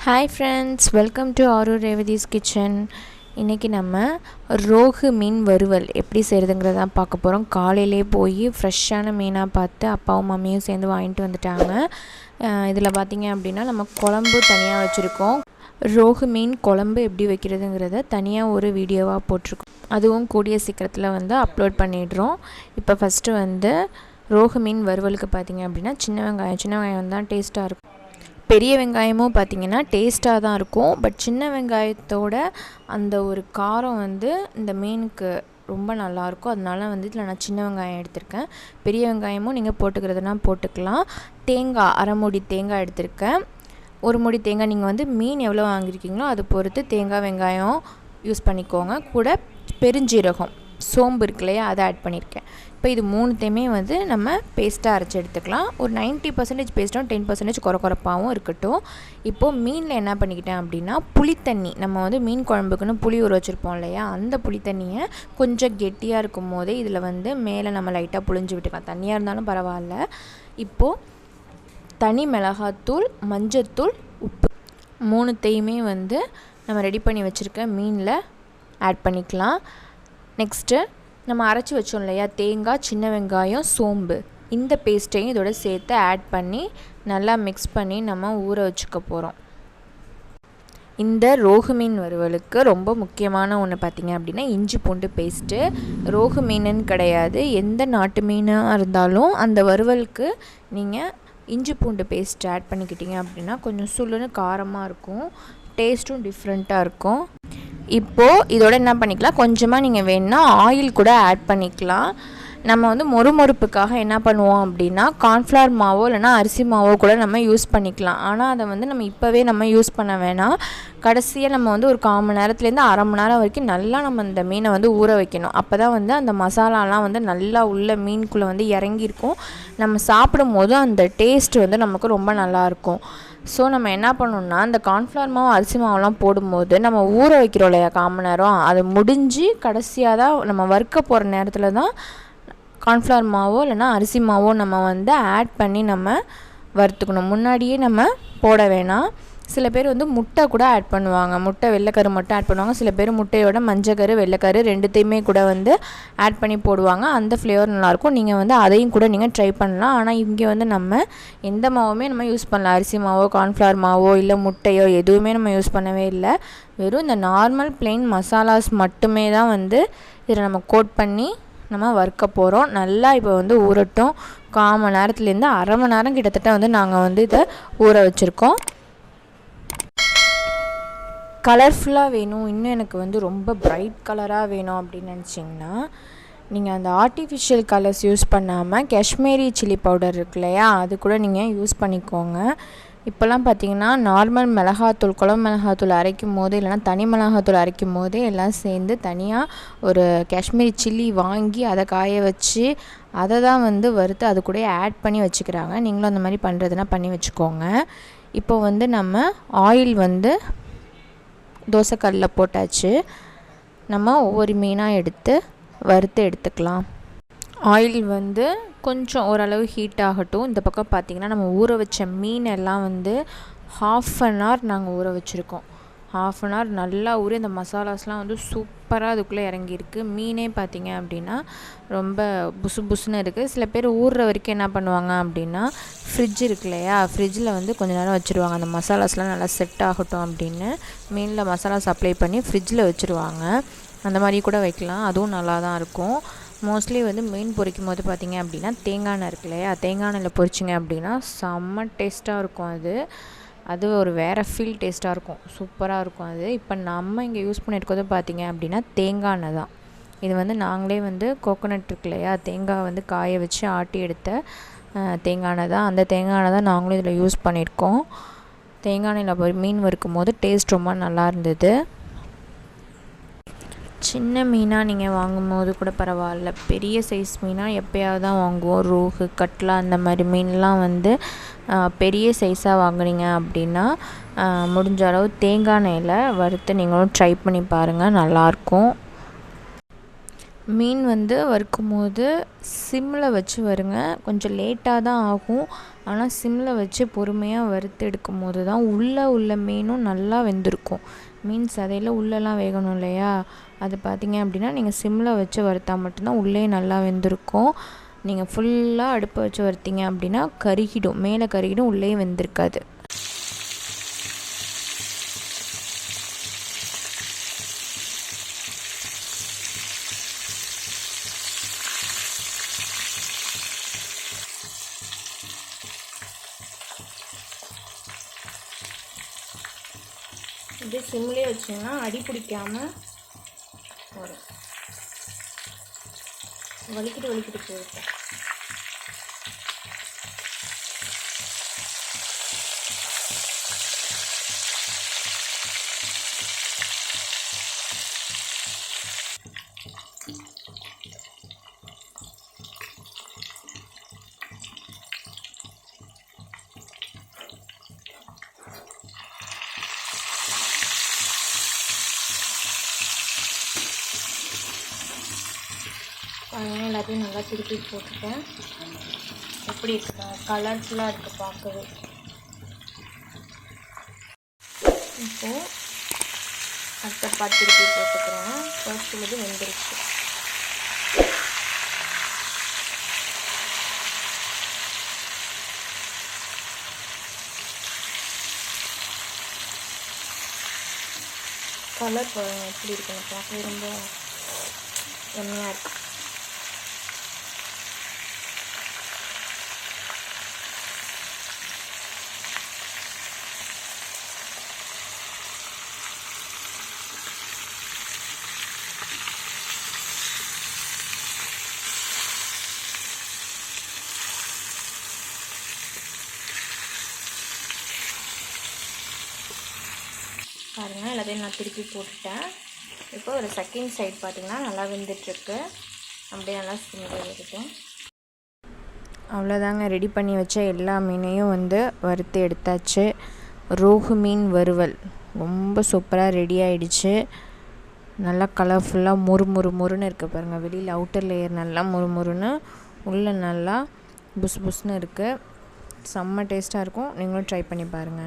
Hi friends, welcome to Arur Revathi's kitchen. இன்றைக்கி நம்ம ரோகு மீன் வறுவல் எப்படி செய்கிறதுங்கிறத தான் பார்க்க போகிறோம். காலையிலே போய் ஃப்ரெஷ்ஷான மீனாக பார்த்து அப்பாவும் மம்மியும் சேர்ந்து வாங்கிட்டு வந்துட்டாங்க. இதில் பார்த்திங்க அப்படின்னா நம்ம குழம்பு தனியாக வச்சுருக்கோம். ரோகு மீன் குழம்பு எப்படி வைக்கிறதுங்கிறத தனியாக ஒரு வீடியோவாக போட்டிருக்கோம். அதுவும் கூடிய சீக்கிரத்தில் வந்து அப்லோட் பண்ணிடுறோம். இப்போ ஃபஸ்ட்டு ரோகு மீன் வறுவலுக்கு பார்த்திங்க அப்படின்னா சின்ன வெங்காயம் தான் டேஸ்ட்டாக இருக்கும். பெரிய வெங்காயமும் பார்த்திங்கன்னா டேஸ்ட்டாக தான் இருக்கும். பட் சின்ன வெங்காயத்தோட அந்த ஒரு காரம் இந்த மீனுக்கு ரொம்ப நல்லாயிருக்கும். அதனால இதில் நான் சின்ன வெங்காயம் எடுத்திருக்கேன். பெரிய வெங்காயமும் நீங்கள் போட்டுக்கிறதுனா போட்டுக்கலாம். தேங்காய் அரை மூடி தேங்காய் எடுத்திருக்கேன். ஒரு மூடி தேங்காய் நீங்கள் மீன் எவ்வளோ வாங்கியிருக்கீங்களோ அது பொறுத்து தேங்காய் வெங்காயம் யூஸ் பண்ணிக்கோங்க. கூட பெருஞ்சீரகம் சோம்பு இருக்கு இல்லையா, அதை ஆட் பண்ணியிருக்கேன். இப்போ இது மூணுத்தையுமே நம்ம பேஸ்ட்டாக அரைச்சி எடுத்துக்கலாம். ஒரு 90% பேஸ்ட்டும் 10% குறப்பாகவும் இருக்கட்டும். இப்போது மீனில் என்ன பண்ணிக்கிட்டேன் அப்படின்னா புளித்தண்ணி, நம்ம மீன் குழம்புக்குன்னு புளி ஊற வச்சுருப்போம் இல்லையா, அந்த புளித்தண்ணியை கொஞ்சம் கெட்டியாக இருக்கும் போதே இதில் மேலே நம்ம லைட்டாக புளிஞ்சு விட்டுக்கலாம். தண்ணியாக இருந்தாலும் பரவாயில்ல. இப்போது தனி மிளகாத்தூள், மஞ்சத்தூள், உப்பு மூணுத்தையுமே நம்ம ரெடி பண்ணி வச்சுருக்க மீனில் ஆட் பண்ணிக்கலாம். நெக்ஸ்ட்டு நம்ம அரைச்சி வச்சோம் இல்லையா தேங்காய், சின்ன வெங்காயம், சோம்பு, இந்த பேஸ்ட்டையும் இதோட சேர்த்து ஆட் பண்ணி நல்லா மிக்ஸ் பண்ணி நம்ம ஊற வச்சுக்க போகிறோம். இந்த ரோகு மீன் வறுவலுக்கு ரொம்ப முக்கியமான ஒன்று பார்த்திங்க அப்படின்னா இஞ்சி பூண்டு பேஸ்ட்டு. ரோகு மீனுன்னு கிடையாது, எந்த நாட்டு மீனாக இருந்தாலும் அந்த வறுவலுக்கு நீங்கள் இஞ்சி பூண்டு பேஸ்ட் ஆட் பண்ணிக்கிட்டிங்க அப்படின்னா கொஞ்சம் சுள்ளுன்னு காரமாக இருக்கும், டேஸ்ட்டும் டிஃப்ரெண்ட்டாக இருக்கும். இப்போது இதோட என்ன பண்ணிக்கலாம், கொஞ்சமாக நீங்கள் வேணுன்னா ஆயில் கூட ஆட் பண்ணிக்கலாம். நம்ம மொறுமொறுப்புக்காக என்ன பண்ணுவோம் அப்படின்னா கார்ன்ஃப்ளவர் மாவோ இல்லைனா அரிசி மாவோ கூட நம்ம யூஸ் பண்ணிக்கலாம். ஆனால் அதை நம்ம இப்போவே நம்ம யூஸ் பண்ண வேணாம். கடைசியாக நம்ம ஒரு 1/4 மணி நேரத்துலேருந்து அரை மணி நேரம் வரைக்கும் நல்லா நம்ம இந்த மீனை ஊற வைக்கணும். அப்போ தான் அந்த மசாலாலாம் நல்லா உள்ள மீனுக்குள்ளே இறங்கியிருக்கும். நம்ம சாப்பிடும் போது அந்த டேஸ்ட் நமக்கு ரொம்ப நல்லாயிருக்கும். ஸோ நம்ம என்ன பண்ணணும்னா இந்த கார்ன்ஃப்ளவர் மாவு அரிசி மாவுலாம் போடும்போது நம்ம ஊற வைக்கிறோம் இல்லையா 1/4 மணி நேரம், அது முடிஞ்சு கடைசியாக தான் நம்ம வறுக்க போகிற நேரத்தில் தான் கார்ன்ஃப்ளவர் மாவோ இல்லைனா அரிசி மாவோ நம்ம ஆட் பண்ணி நம்ம வறுத்துக்கணும். முன்னாடியே நம்ம போட வேணாம். சில பேர் முட்டை கூட ஆட் பண்ணுவாங்க, முட்டை வெள்ளைக்கரு மட்டும் ஆட் பண்ணுவாங்க. சில பேர் முட்டையோட மஞ்சக்கரு வெள்ளைக்கரு ரெண்டுத்தையுமே கூட ஆட் பண்ணி போடுவாங்க. அந்த ஃப்ளேவர் நல்லாயிருக்கும். நீங்கள் அதையும் கூட நீங்கள் ட்ரை பண்ணலாம். ஆனால் இங்கே நம்ம எந்த மாவுமே நம்ம யூஸ் பண்ணலாம். அரிசி மாவோ கார்ன்ஃப்ளவர் மாவோ இல்லை முட்டையோ எதுவுமே நம்ம யூஸ் பண்ணவே இல்லை. வெறும் இந்த நார்மல் பிளெயின் மசாலாஸ் மட்டுமே தான் இதில் நம்ம கோட் பண்ணி நம்ம வறுக்க போகிறோம். நல்லா இப்போ ஊறட்டும். 1/4 மணி நேரத்துலேருந்து அரை மணி நேரம் கிட்டத்தட்ட நாங்கள் இதை ஊற வச்சுருக்கோம். கலர்ஃபுல்லாக வேணும், இன்னும் எனக்கு ரொம்ப ப்ரைட் கலராக வேணும் அப்படின்னு நினச்சிங்கன்னா நீங்கள் அந்த ஆர்டிஃபிஷியல் கலர்ஸ் யூஸ் பண்ணாமல் காஷ்மீரி சில்லி பவுடர் இருக்கு இல்லையா, அது கூட நீங்கள் யூஸ் பண்ணிக்கோங்க. இப்போல்லாம் பார்த்திங்கன்னா நார்மல் மிளகாத்தூள், குழம்பு மிளகாத்தூள் அரைக்கும் போது இல்லைனா தனி மிளகாத்தூள் அரைக்கும் போதே எல்லாம் சேர்ந்து தனியாக ஒரு காஷ்மீரி சில்லி வாங்கி அதை காய வச்சு அதை தான் வறுத்து அது கூட ஆட் பண்ணி வச்சுக்கிறாங்க. நீங்களும் அந்த மாதிரி பண்ணுறதுனா பண்ணி வச்சுக்கோங்க. இப்போ நம்ம ஆயில் தோசைக்கல்லில் போட்டாச்சு. நம்ம ஒவ்வொரு மீனாக எடுத்து வறுத்து எடுத்துக்கலாம். ஆயில் கொஞ்சம் ஓரளவு ஹீட் ஆகட்டும். இந்த பக்கம் பார்த்திங்கன்னா நம்ம ஊற வச்ச மீன் எல்லாம் 1/2 hour நாங்கள் ஊற வச்சுருக்கோம். 1/2 hour நல்லா ஊறி இந்த மசாலாஸ்லாம் சூப்பராக அதுக்குள்ளே இறங்கியிருக்கு. மீனே பார்த்திங்க அப்படின்னா ரொம்ப புசு புசுன்னு இருக்குது. சில பேர் ஊறுற வரைக்கும் என்ன பண்ணுவாங்க அப்படின்னா ஃப்ரிட்ஜ் இருக்கு இல்லையா, ஃப்ரிட்ஜில் கொஞ்ச நேரம் வச்சுருவாங்க. அந்த மசாலாஸ்லாம் நல்லா செட் ஆகட்டும் அப்படின்னு மீனில் மசாலாஸ் அப்ளை பண்ணி ஃப்ரிட்ஜில் வச்சுருவாங்க. அந்த மாதிரி கூட வைக்கலாம், அதுவும் நல்லா தான் இருக்கும். மோஸ்ட்லி மீன் பொரிக்கும் போது பார்த்திங்க அப்படின்னா தேங்காய் எண்ணெய் இருக்கு இல்லையா, தேங்காய் எண்ணெயில் பொரிச்சிங்க அப்படின்னா செம்ம டேஸ்ட்டாக இருக்கும். அது ஒரு வேறு ஃபீல் டேஸ்ட்டாக இருக்கும், சூப்பராக இருக்கும் அது. இப்போ நம்ம இங்கே யூஸ் பண்ணியிருக்கிறது பார்த்திங்க அப்படின்னா தேங்காய் எண்ணெய் தான். இது நாங்களே கோகோனட் இருக்கு இல்லையா, தேங்காய் காய வச்சு ஆட்டி எடுத்த தேங்காய் எண்ணெய் தான். அந்த தேங்காய் எண்ணெய் தான் நாங்களும் இதில் யூஸ் பண்ணியிருக்கோம். தேங்காய் எண்ணெயில் மீன் வறுக்கும் போது டேஸ்ட் ரொம்ப நல்லா இருந்தது. சின்ன மீனாக நீங்கள் வாங்கும்போது கூட பரவாயில்ல, பெரிய சைஸ் மீனாக எப்போயாவது தான் வாங்குவோம். ரோகு, கட்லா அந்த மாதிரி மீன்லாம் பெரிய சைஸாக வாங்குறீங்க அப்படின்னா முடிஞ்ச அளவு தேங்காய் எண்ணெயில் வறுத்து நீங்களும் ட்ரை பண்ணி பாருங்கள், நல்லாயிருக்கும். மீன் வறுக்கும் போது சிம்மில் வச்சு வருங்க. கொஞ்சம் லேட்டாக தான் ஆகும். ஆனால் சிம்மில் வச்சு பொறுமையாக வறுத்து எடுக்கும் போது தான் உள்ள மீனும் நல்லா வெந்திருக்கும். மீன் சதையில் உள்ளெல்லாம் வேகணும் இல்லையா, அது பார்த்திங்க அப்படின்னா நீங்கள் சிம்மில் வச்சு வறுத்தா மட்டும்தான் உள்ளே நல்லா வெந்திருக்கும். நீங்கள் ஃபுல்லாக அடுப்பை வச்சு வறுத்தீங்க அப்படின்னா கருகிடும், மேலே கருகிடும், உள்ளே வெந்திருக்காது. இப்படி சிம்லேயே வச்சிங்கன்னா அடி பிடிக்காமல் வரும். வலிக்கிட்டு போயிருக்கோம். எல்லாத்தையும் நல்லா திருப்பி போட்டுட்டேன். எப்படி இருக்கு, கலர்ஃபுல்லாக இருக்குது பார்க்கவே. இப்போது அடுத்த பாட்டு திருப்பி போட்டுக்கிறேன். ஃபர்ஸ்ட் உள்ளது வெந்துருச்சு. கலர் பாருங்கள் எப்படி இருக்குன்னு, பார்க்கவே ரொம்ப எண்ணெயாக இருக்குது. பாருங்கள், எல்லாத்தையும் நான் திருப்பி போட்டுட்டேன். இப்போ ஒரு செகண்ட் சைடு பார்த்திங்கன்னா நல்லா வெந்துட்டுருக்கு. அப்படியே நல்லா சிம்மில் இருக்கட்டும். அவ்வளோதாங்க, ரெடி பண்ணி வச்ச எல்லா மீனையும் வறுத்து எடுத்தாச்சு. ரோகு மீன் வறுவல் ரொம்ப சூப்பராக ரெடி ஆகிடுச்சு. நல்லா கலர்ஃபுல்லாக மொறுன்னு இருக்குது பாருங்கள். வெளியில் அவுட்டர் லேயர் நல்லா மொறுன்னு, உள்ளே நல்லா புஸ்னு இருக்குது. செம்ம டேஸ்ட்டாக இருக்கும். நீங்களும் ட்ரை பண்ணி பாருங்கள்.